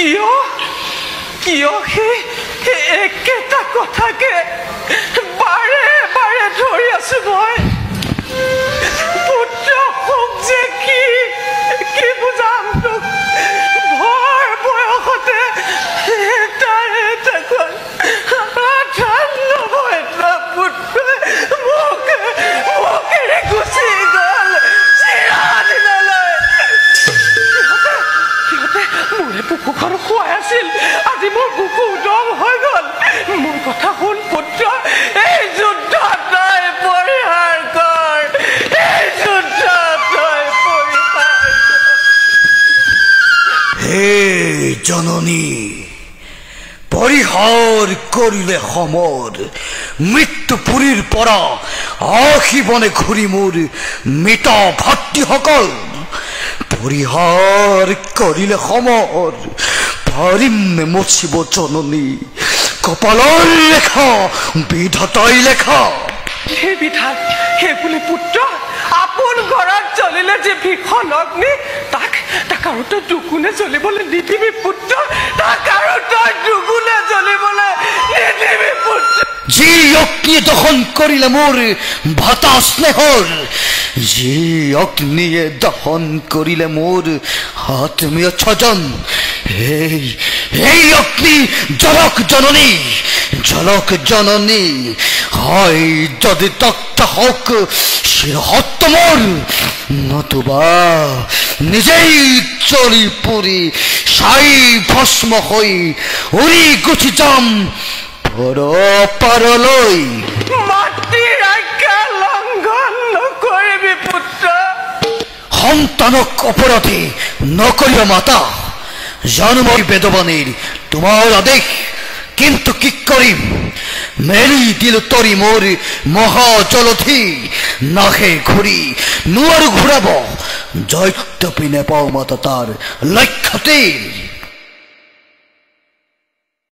কিয় কিয় সেই একেটা কথাকে বাৰে বাৰে ধৰি আছো মই পুত্ৰ হোক যে কি বুজাম তোক ভৰ বয়সতে এটা মোকেৰে গুচি গ'ল চিৰাদিনালৈ সিহঁতে মোৰে বুকুখন খুৱাই আছিল আজি মোৰ বুকু উদং হৈ গ'ল মোৰ কথা শুন পুত্ৰ এই যুদ্ধ তই পৰিহাৰ কৰ এই যুদ্ধ তই পৰিহাৰ হে জননী পৰিহাৰ কৰিলে সমৰ মৃত্যুপুৰীৰ পৰা আহিবনে ঘূৰি মোৰ মৃত ভাতৃসকল পৰিহাৰ কৰিলে সমৰ পাৰিম নে মচিব জননী কপালৰ লেখা বিধাতাই লেখা সেই বিধাত সেই বুলি পুত্ৰ আপোন ঘৰত জ্বলিলে যে ভীষণ অগ্নি তাক আৰু তই দুগুণে জ্বলিবলৈ নিদিবি পুত্ৰ তাক আৰু তই দুগুণে জ্বলিবলৈ নিদিবি পুত্ৰ যি অগ্নি দহন কৰিলে মোৰ ভাতা স্নেহৰ যি অগ্নিয়ে দহন কৰিলে মোৰ আত্মীয় স্বজন এই অগ্নি জলক জননী হয় যদি তক্ত হওক শিৰহত মোৰ নতুবা নিজেই জ্বলি পুৰি ছাই ভস্ম হৈ উৰি গুচি যাম পৰলৈ মাতৃৰ আজ্ঞা লংঘন নকৰিবি পুত্ৰ সন্তানক অপৰাধী নকৰিব মাতা জানো মই বেদবাণীৰ তোমাৰ আদেশ কিন্তু কি কৰিম মেলি দিল তৰি মোৰ মহাজলধি নাহে ঘূৰি নোৱাৰো ঘূৰাব জয়ত্বপি নেপাওঁ মাতা তাৰ লক্ষ্যতে